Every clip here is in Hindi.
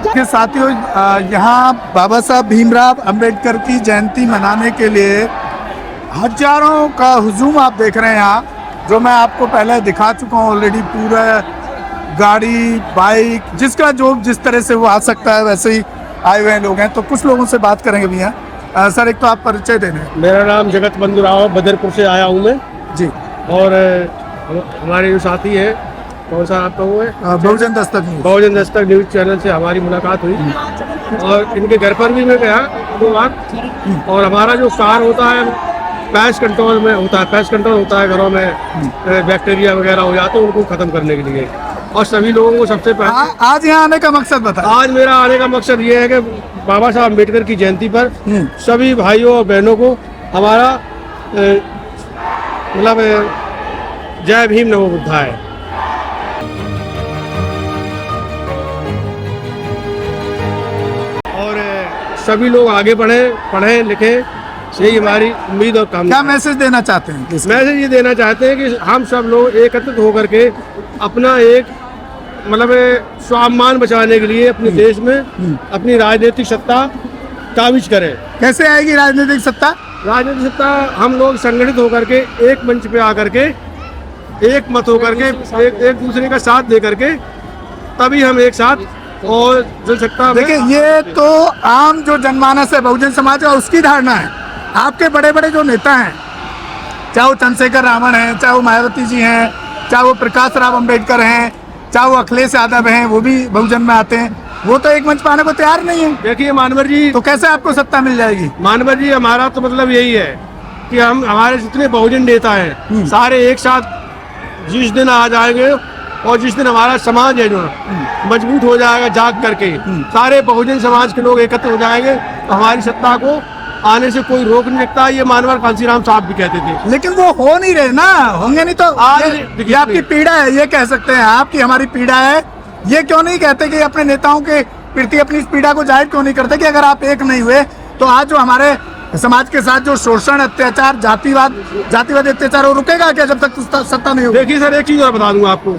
के साथियों, यहाँ बाबा साहब भीमराव अंबेडकर की जयंती मनाने के लिए हजारों का हुजूम आप देख रहे हैं यहाँ, जो मैं आपको पहले दिखा चुका हूँ ऑलरेडी। पूरा गाड़ी बाइक जिसका जो जिस तरह से वो आ सकता है वैसे ही आए हुए लोग हैं। तो कुछ लोगों से बात करेंगे भैया। सर, एक तो आप परिचय देने। मेरा नाम जगत बंधु राव, बदरपुर से आया हूँ मैं जी। और हमारे जो साथी है, कौन सा आपका वो है, बहुजन दस्तक न्यूज़। बहुजन दस्तक न्यूज़ चैनल से हमारी मुलाकात हुई और इनके घर पर भी मैं गया 2 बार। और हमारा जो कार होता है पेस्ट कंट्रोल में होता है, पेस्ट कंट्रोल होता है घरों में बैक्टीरिया वगैरह हो जाते हैं, उनको खत्म करने के लिए। और सभी लोगों को सबसे पहले आज यहाँ आने का मकसद बताएं। आज मेरा आने का मकसद ये है कि बाबा साहब अम्बेडकर की जयंती पर सभी भाइयों और बहनों को हमारा मतलब जय भीम नमो बुद्धाय। और सभी लोग आगे पढ़े लिखे, यही हमारी उम्मीद और कामना। क्या मैसेज देना चाहते हैं? मैसेज ये देना चाहते हैं कि हम सब लोग एकत्रित होकर के अपना एक मतलब स्वाभिमान बचाने के लिए अपने देश में अपनी राजनीतिक सत्ता काबिज करें। कैसे आएगी राजनीतिक सत्ता? राजनीतिक सत्ता हम लोग संगठित होकर के एक मंच पे आकर के एक मत होकर के एक दूसरे का साथ दे करके तभी हम एक साथ और जन सत्ता। देखिए, ये तो आम जो जनमानस है बहुजन समाज का, उसकी धारणा है। आपके बड़े बड़े जो नेता हैं, चाहे वो चंद्रशेखर रावण हैं, चाहे वो मायावती जी हैं, चाहे वो प्रकाश राव अंबेडकर हैं, चाहे वो अखिलेश यादव हैं, वो भी बहुजन में आते हैं, वो तो एक मंच पाने को तैयार नहीं है। देखिए मानवर जी, तो कैसे आपको सत्ता मिल जाएगी? मानवर जी, हमारा तो मतलब यही है कि हम हमारे जितने बहुजन नेता हैं सारे एक साथ जिस दिन आ जाएंगे और जिस दिन हमारा समाज है जो मजबूत हो जाएगा, जाग करके सारे बहुजन समाज के लोग एकत्र हो जाएंगे तो हमारी सत्ता को आने से कोई रोक नहीं सकता। ये मानवर कांसीराम साहब भी कहते थे, लेकिन वो हो नहीं रहे ना। होंगे नहीं तो आज ये आपकी पीड़ा है, ये कह सकते हैं आपकी हमारी पीड़ा है। ये क्यों नहीं कहते कि अपने नेताओं के प्रति अपनी इस पीड़ा को जाहिर क्यों नहीं करते कि अगर आप एक नहीं हुए तो आज जो हमारे समाज के साथ जो शोषण, अत्याचार, जातिवाद अत्याचार वो रुकेगा क्या जब तक सत्ता नहीं होगी? देखिए सर, एक चीज और बता दूंगा आपको,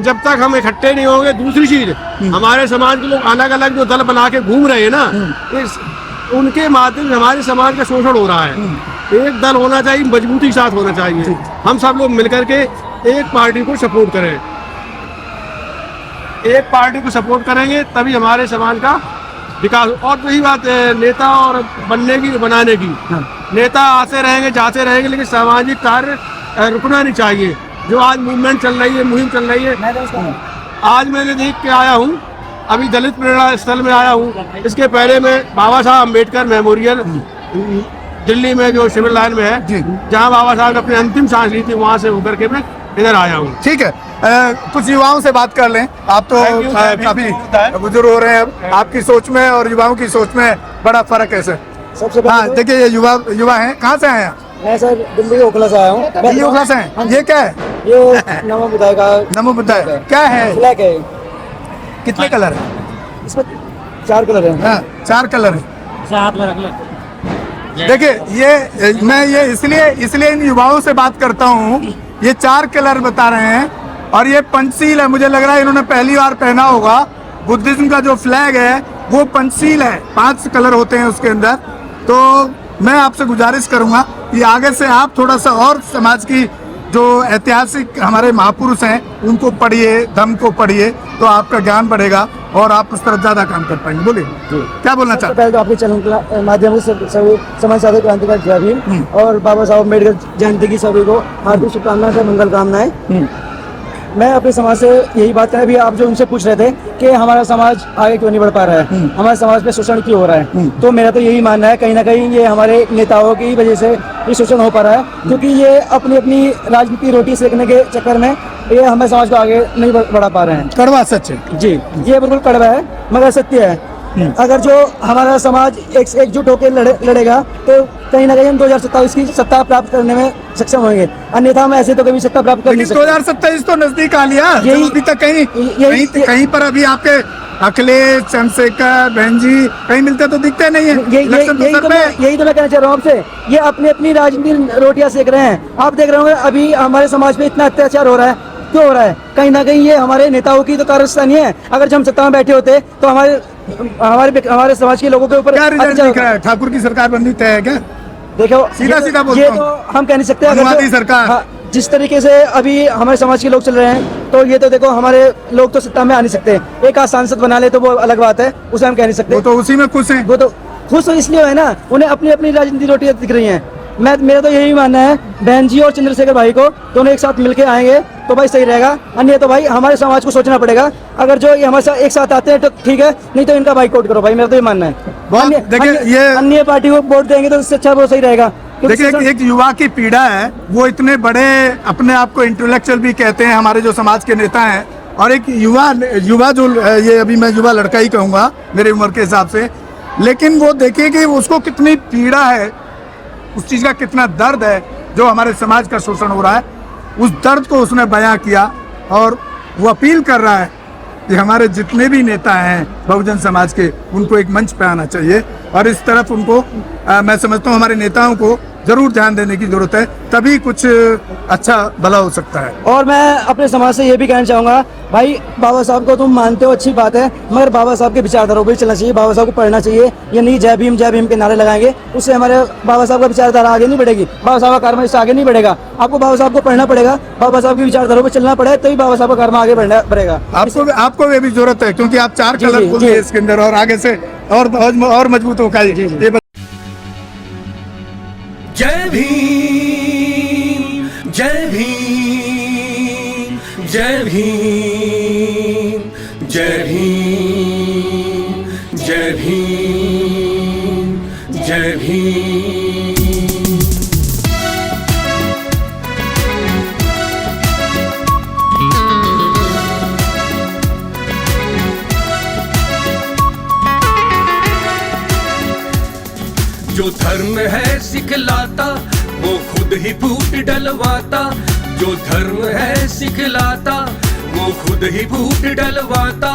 जब तक हम इकट्ठे नहीं होंगे। दूसरी चीज, हमारे समाज के लोग अलग अलग जो दल बना के घूम रहे हैं ना, उनके माध्यम से हमारे समाज का शोषण हो रहा है। एक दल होना चाहिए, मजबूती के साथ होना चाहिए। हम सब लोग मिलकर के एक पार्टी को सपोर्ट करें, एक पार्टी को सपोर्ट करेंगे तभी हमारे समाज का विकास। और रही बात नेता और बनने की बनाने की, नेता आते रहेंगे जाते रहेंगे, लेकिन सामाजिक कार्य रुकना नहीं चाहिए। जो आज मूवमेंट चल रही है, मुहिम चल रही है, आज मैंने देख के आया हूँ, अभी दलित प्रेरणा स्थल में आया हूँ। इसके पहले मैं बाबा साहब अम्बेडकर मेमोरियल दिल्ली में जो सिविल लाइन में है, जहाँ बाबा साहब ने अपनी अंतिम सांस ली थी, वहाँ से होकर के मैं इधर आया हूँ। ठीक है, कुछ युवाओं से बात कर लें। आप तो काफी बुजुर्ग हो रहे हैं, आपकी सोच में और युवाओं की सोच में बड़ा फर्क है सर। सबसे हाँ, देखिए ये युवा हैं, कहाँ से आए हैं? मैं सर दिल्ली ओखला से आया हूँ। दिल्ली ओखला से हैं। ये क्या है? ये नमो बुद्धाय का नमो बुद्धाय क्या है? फ्लैग है। कितने कलर है इसमें? 4 कलर है। हाँ, 4 कलर है। हाथ में रख ले। देखिए, ये मैं ये इसलिए इन युवाओं से बात करता हूँ। ये 4 कलर बता रहे हैं और ये पंचशील है। मुझे लग रहा है इन्होंने पहली बार पहना होगा। बुद्धिज्म का जो फ्लैग है वो पंचशील है, 5 कलर होते हैं उसके अंदर। तो मैं आपसे गुजारिश करूंगा कि आगे से आप थोड़ा सा और समाज की जो ऐतिहासिक हमारे महापुरुष हैं उनको पढ़िए, धम्म को पढ़िए, तो आपका ज्ञान बढ़ेगा और आप उस तरफ ज्यादा काम कर पाएंगे। बोलिए, क्या बोलना चाहते हैं? पहले तो आपके चैनल के माध्यम से सभी समाज साधक क्रांतिकारी जय भीम और बाबा साहब अम्बेडकर जयंती की सभी को हार्दिक शुभकामनाएं, मंगल कामनाएं। मैं अपने समाज से यही बात करें, अभी आप जो उनसे पूछ रहे थे कि हमारा समाज आगे क्यों नहीं बढ़ पा रहा है, हमारे समाज पे शोषण क्यों हो रहा है, तो मेरा तो यही मानना है कहीं ना कहीं ये हमारे नेताओं की वजह से ये शोषण हो पा रहा है। क्योंकि ये अपनी अपनी राजनीति रोटी सेकने के चक्कर में ये हमारे समाज को आगे नहीं बढ़ा पा रहे हैं। कड़वा सच है जी, ये बिल्कुल कड़वा है मगर सत्य है। अगर जो हमारा समाज एकजुट होकर लड़ेगा तो कहीं ना कहीं हम 2027 की सत्ता प्राप्त करने में सक्षम होंगे, अन्यथा हम ऐसे तो कभी सत्ता प्राप्त कर नहीं सकते। 2027 तो नजदीक आ लिया, अभी तक कहीं पर अभी आपके अखिलेश, चंद्रशेखर, बहन जी कहीं मिलते तो दिखते नहीं है। यही तो मैं कहना चाह रहा हूँ आपसे, ये अपनी अपनी राजनीति रोटियां सेक रहे हैं। आप देख रहे होंगे अभी हमारे समाज पे इतना अत्याचार हो रहा है, क्यों हो रहा है? कहीं ना कहीं ये हमारे नेताओं की तो कारस्तानी है। अगर हम सत्ता में बैठे होते तो हमारे समाज के लोगों के ऊपर क्या रिजल्ट अत्याचार दिख रहा है? ठाकुर की सरकार बननी तय है क्या? देखो सीधा सीधा बोलता ये हूं। तो हम कह नहीं सकते। अगर अनुवादी सरकार। हाँ, जिस तरीके से अभी हमारे समाज के लोग चल रहे हैं तो ये तो देखो हमारे लोग तो सत्ता में आ नहीं सकते। एक आध सांसद बना ले तो वो अलग बात है, उसे हम कह नहीं सकते। वो तो उसी में खुश हैं। वो तो खुश इसलिए है ना, उन्हें अपनी अपनी राजनीति रोटियां दिख रही हैं। मेरा तो यही मानना है, बहन जी और चंद्रशेखर भाई को दोनों एक साथ मिलके आएंगे तो भाई सही रहेगा। अन्य तो भाई हमारे समाज को सोचना पड़ेगा। अगर जो ये हमारे साथ एक साथ आते हैं तो ठीक है, नहीं तो इनका बाइकआउट करो भाई। मेरा तो ये मानना है। देखिए, अन्य पार्टी को वोट देंगे तो इससे अच्छा वो सही रहेगा। देखिए, एक युवा की पीड़ा है। वो इतने बड़े अपने आप को इंटेलेक्चुअल भी कहते हैं, हमारे जो समाज के नेता हैं, और एक युवा जो ये अभी मैं युवा लड़का ही कहूँगा मेरी उम्र के हिसाब से, लेकिन वो देखिए कि उसको कितनी पीड़ा है, उस चीज़ का कितना दर्द है जो हमारे समाज का शोषण हो रहा है। उस दर्द को उसने बयां किया और वो अपील कर रहा है कि हमारे जितने भी नेता हैं बहुजन समाज के, उनको एक मंच पे आना चाहिए और इस तरफ उनको मैं समझता हूँ हमारे नेताओं को जरूर ध्यान देने की जरूरत है, तभी कुछ अच्छा भला हो सकता है। और मैं अपने समाज से ये भी कहना चाहूँगा, भाई बाबा साहब को तुम मानते हो अच्छी बात है, मगर बाबा साहब के विचारधारा पर चलना चाहिए। बाबा साहब को पढ़ना चाहिए। ये नहीं जय भीम के नारे लगाएंगे उससे हमारे बाबा साहब का विचारधारा आगे नहीं बढ़ेगी, बाबा साहब का कर्म इससे आगे नहीं बढ़ेगा। आपको बाबा साहब को पढ़ना पड़ेगा, बाबा साहब की विचारधारा पर चलना पड़ेगा, तभी बाबा साहब का कर्म आगे बढ़ेगा। आपको ये भी जरूरत है, क्योंकि आप 4 कलर बोल दिए इसके अंदर, और आगे से और मजबूत होगा। जय भीम, जय भीम, जय भीम, जय भीम, जय भीम, जय भीम। जो धर्म है सिखलाता वो खुद ही फूट डलवाता, जो धर्म है सिखलाता वो खुद ही फूट डलवाता,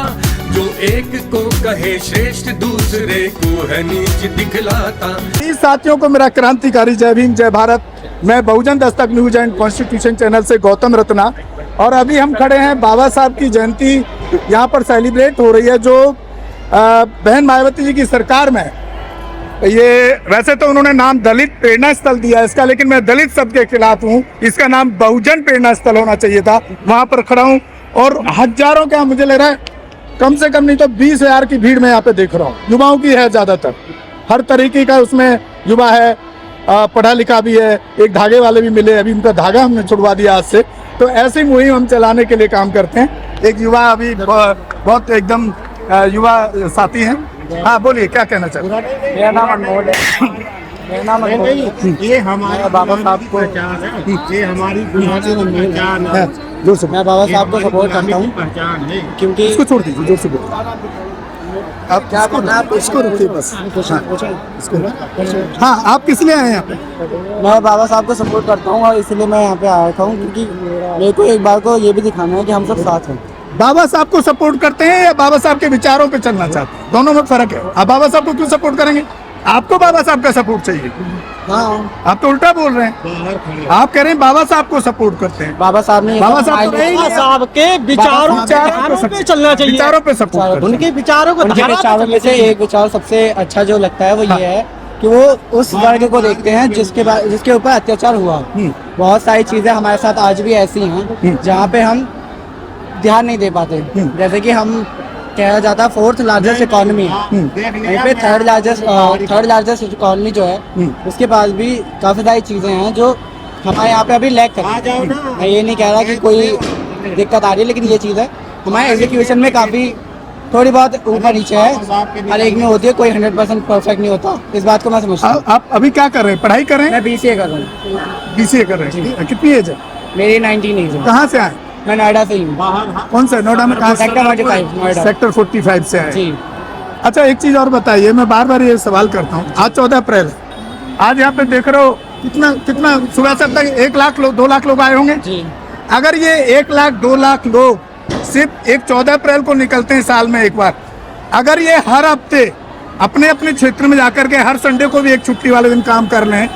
जो एक को कहे श्रेष्ठ दूसरे को है नीच दिखलाता। इस साथियों को मेरा क्रांतिकारी जय भीम जय भारत। मैं बहुजन Dastak news and constitution channel से गौतम रत्ना, और अभी हम खड़े हैं बाबा साहब की जयंती यहाँ पर सेलिब्रेट हो रही है, जो बहन मायावती जी की सरकार में। ये वैसे तो उन्होंने नाम दलित प्रेरणा स्थल दिया है इसका, लेकिन मैं दलित शब्द के खिलाफ हूँ। इसका नाम बहुजन प्रेरणा स्थल होना चाहिए था। वहाँ पर खड़ा हूँ और हजारों क्या मुझे लग रहा है, कम से कम नहीं तो 20,000 की भीड़ मैं यहाँ पे देख रहा हूँ। युवाओं की है ज़्यादातर, हर तरीके का उसमें युवा है, पढ़ा लिखा भी है। एक धागे वाले भी मिले, अभी उनका धागा हमने छुड़वा दिया आज से। तो ऐसी मुहिम हम चलाने के लिए काम करते हैं। एक युवा अभी बहुत एकदम युवा साथी हैं। हाँ बोलिए, क्या कहना चाहते हैं? मेरा नाम अनमोल है। मेरा नाम अनमोल है। ये हमारे बाबा साहब को पहचान है, ये हमारी पहचान है। जोर से मैं बाबा साहब को सपोर्ट करता हूँ पहचान है, क्योंकि इसको छोड़ दीजिए, जोर से बोलिए। आप क्या बोलना है? इसको रुकिए बस। हाँ, आप किस लिए आए हैं यहाँ पे? मैं बाबा साहब को सपोर्ट करता हूँ और इसलिए मैं यहाँ पे आया था, क्योंकि मेरे को एक बार को ये भी दिखाना है कि हम सब साथ हैं। बाबा साहब को सपोर्ट करते हैं या बाबा साहब के विचारों पे चलना चाहते हैं? दोनों में फर्क है। आप बाबा साहब को क्यों सपोर्ट करेंगे? आपको बाबा साहब का सपोर्ट चाहिए। हाँ, आप तो उल्टा बोल रहे हैं। आप कह रहे हैं बाबा साहब को सपोर्ट करते हैं। बाबा साहब ने बाबा साहब तो नहीं, साहब के विचारों पे चलना चाहिए। विचारों पे सपोर्ट करते हैं। उनके विचारों को, उनके विचारों में से एक विचार सबसे अच्छा जो लगता है वो ये है कि वो उस वर्ग को देखते हैं जिसके ऊपर अत्याचार हुआ। बहुत सारी चीजें हमारे साथ आज भी ऐसी हैं जहाँ पे हम ध्यान नहीं दे पाते। जैसे कि हम कहा जाता है 4th लार्जेस्ट इकोनॉमी है, वहीं पे थर्ड लार्जेस्ट इकोनॉमी जो है उसके पास भी काफ़ी सारी चीज़ें हैं जो हमारे यहाँ पे अभी लैक कर रही है। मैं ये नहीं कह रहा कि कोई दिक्कत आ रही है, लेकिन ये चीज़ है हमारे एजुकेशन में काफ़ी थोड़ी बहुत ऊपर नीचे है, हर एक में होती है, कोई 100% परफेक्ट नहीं होता। इस बात को मैं समझता हूँ। आप अभी क्या कर रहे हैं? पढ़ाई कर रहे हैं? मैं BCA कर रहा हूँ। BCA कर रहे हैं। कितनी एज है? मेरी 19 एज है। कहाँ से आए? मैं नोएडा से ही हूँ। कौन सा नोएडा में? कहाँ? सेक्टर 45 नोएडा। सेक्टर 45 से आए। जी। अच्छा, एक चीज और बताइए, मैं बार बार ये सवाल करता हूँ। आज 14 अप्रैल है। आज यहाँ पे देख रहे हो कितना सुबह से अब तक 1 लाख लोग 2 लाख लोग आए होंगे जी। अगर ये 1 लाख 2 लाख लोग सिर्फ एक 14 अप्रैल को निकलते हैं साल में एक बार, अगर ये हर हफ्ते अपने अपने क्षेत्र में जाकर के हर संडे को भी एक छुट्टी वाले दिन काम कर लें,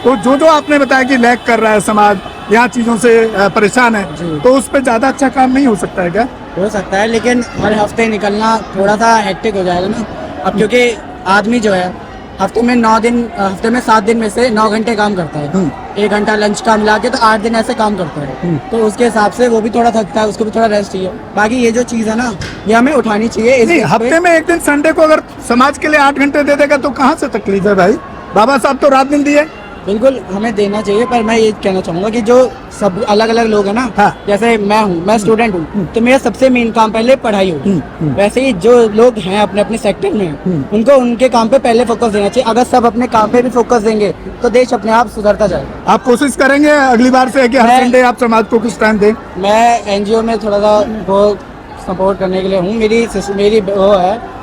तो जो आपने बताया कि लैग कर रहा है समाज, यहाँ चीजों से परेशान है, तो उस पर ज्यादा अच्छा काम नहीं हो सकता है क्या? हो सकता है, लेकिन हर हफ्ते निकलना थोड़ा सा हेक्टिक हो जाएगा ना। अब क्योंकि आदमी जो है हफ्ते में 7 दिन में से 9 घंटे काम करता है, 1 घंटा लंच का मिला के तो 8 दिन ऐसे काम करता है, तो उसके हिसाब से वो भी थोड़ा थकता है, उसको भी थोड़ा रेस्ट चाहिए। बाकी ये जो चीज़ है ना, ये हमें उठानी चाहिए। नहीं, हफ्ते में एक दिन संडे को अगर समाज के लिए 8 घंटे दे देगा तो कहाँ से तकलीफ है भाई? बाबा साहब तो रात दिन दिए। बिल्कुल हमें देना चाहिए, पर मैं ये कहना चाहूँगा कि जो सब अलग अलग लोग हैं ना, हाँ। जैसे मैं स्टूडेंट हूँ, तो मेरा सबसे मेन काम पहले पढ़ाई होगी। वैसे ही जो लोग हैं अपने अपने सेक्टर में, उनको उनके काम पे पहले फोकस देना चाहिए। अगर सब अपने काम पे भी फोकस देंगे तो देश अपने आप सुधरता जाएगा। आप कोशिश करेंगे अगली बार से कि हर मैं- संडे आप समाज को कुछ टाइम दें? मैं एनजीओ में थोड़ा सा वो सपोर्ट करने के लिए हूँ। मेरी वो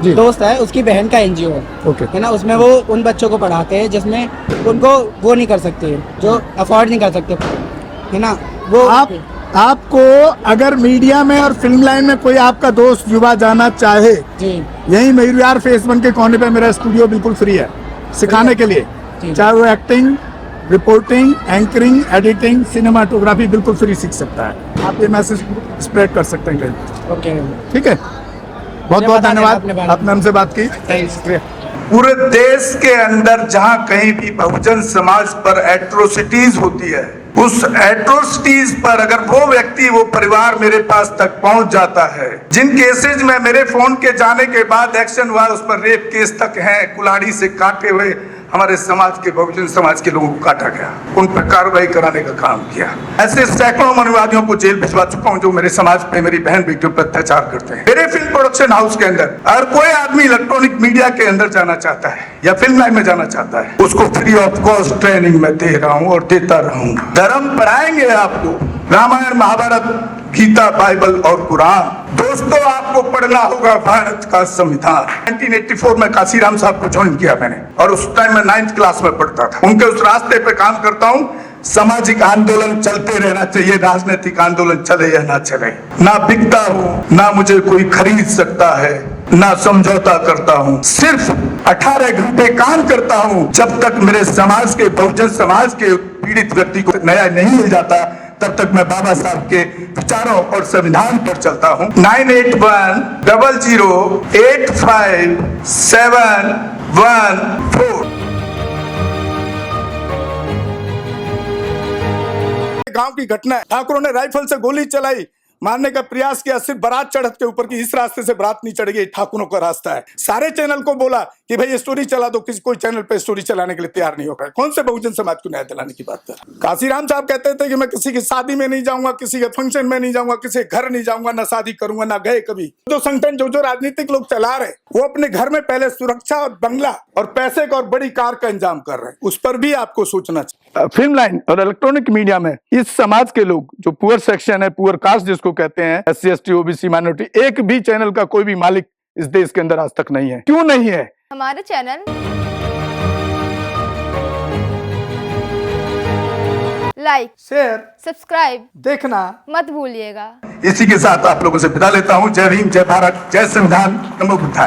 जी। है, दोस्त है, उसकी बहन का एनजीओ है, ओके। है ना। उसमें वो उन बच्चों को पढ़ाते हैं जिसमें उनको वो नहीं कर सकते, जो अफोर्ड नहीं कर सकते, है ना। वो आपको अगर मीडिया में और फिल्म लाइन में कोई आपका दोस्त युवा जाना चाहे, जी यही मयूर फेस 1 के कोने पे मेरा स्टूडियो बिल्कुल फ्री है सिखाने के लिए, जी। चाहे वो acting, reporting, anchoring, editing, cinematography बिल्कुल फ्री सीख सकता है। आप ये मैसेज स्प्रेड कर सकते हैं कहीं, ओके। ठीक है? बहुत बहुत बता देना धन्यवाद, अपने बारे में। आपने हमसे बात की। थैंक्स। पूरे देश के अंदर जहां कहीं भी बहुजन समाज पर एट्रोसिटीज होती है, उस एट्रोसिटीज पर अगर वो व्यक्ति, वो परिवार मेरे पास तक पहुंच जाता है, जिन केसेज में मेरे फोन के जाने के बाद एक्शन हुआ, उस पर रेप केस तक है, कुल्हाड़ी से काटे हुए हमारे समाज के, बहुजन समाज के लोगों को काटा गया, उन पर कार्रवाई कराने का काम किया। ऐसे सैकड़ों मनुवादियों को जेल भिजवा चुका हूं जो मेरे समाज पे, मेरी बहन बेटियों पर अत्याचार करते हैं। मेरे फिल्म प्रोडक्शन हाउस के अंदर अगर कोई आदमी इलेक्ट्रॉनिक मीडिया के अंदर जाना चाहता है या फिल्म लाइन में जाना चाहता है, उसको फ्री ऑफ कॉस्ट ट्रेनिंग में दे रहा हूं और देता रहूंगा। धर्म पढ़ाएंगे आपको, रामायण, महाभारत, गीता, बाइबल और कुरान। दोस्तों, आपको पढ़ना होगा भारत का संविधान। 1984 में काशीराम साहब को ज्वाइन किया मैंने, और उस टाइम मैं 9th क्लास में पढ़ता था। उनके उस रास्ते पे काम करता हूँ। सामाजिक आंदोलन चलते रहना चाहिए, राजनीतिक आंदोलन चले या ना चले। ना बिकता हूँ, ना मुझे कोई खरीद सकता है, ना समझौता करता हूँ। सिर्फ 18 घंटे काम करता हूँ। जब तक मेरे समाज के, बहुजन समाज के पीड़ित व्यक्ति को न्याय नहीं मिल जाता, तब तक मैं बाबा साहब के विचारों और संविधान पर चलता हूँ। 9810085714। गांव की घटना है, ठाकुरों ने राइफल से गोली चलाई, मारने का प्रयास किया, सिर्फ बारात चढ़त के ऊपर की, इस रास्ते से बारात नहीं चढ़ गई, ठाकुरों का रास्ता है। सारे चैनल को बोला कि भाई ये स्टोरी चला दो, किसी कोई चैनल पे स्टोरी चलाने के लिए तैयार नहीं होगा। कौन से बहुजन समाज को न्याय दिलाने की बात कर? काशीराम साहब कहते थे कि मैं किसी की शादी में नहीं जाऊंगा, किसी के फंक्शन में नहीं जाऊंगा, किसी के घर नहीं जाऊंगा, ना शादी करूंगा, ना गए कभी। जो संगठन, जो राजनीतिक लोग चला रहे, वो अपने घर में पहले सुरक्षा और बंगला और पैसे का और बड़ी कार का इंतजाम कर रहे हैं। उस पर भी आपको सोचना चाहिए। फिल्म लाइन और इलेक्ट्रॉनिक मीडिया में इस समाज के लोग, जो पुअर सेक्शन है, पुअर कास्ट जिसको कहते हैं, SC ST OBC माइनॉरिटी, एक भी चैनल का कोई भी मालिक इस देश के अंदर आज तक नहीं है। क्यों नहीं है? हमारा चैनल लाइक, शेयर, सब्सक्राइब देखना मत भूलिएगा। इसी के साथ आप लोगों से विदा लेता हूं। जय भीम, जय भारत, जय संविधान, नमो बुद्धाय।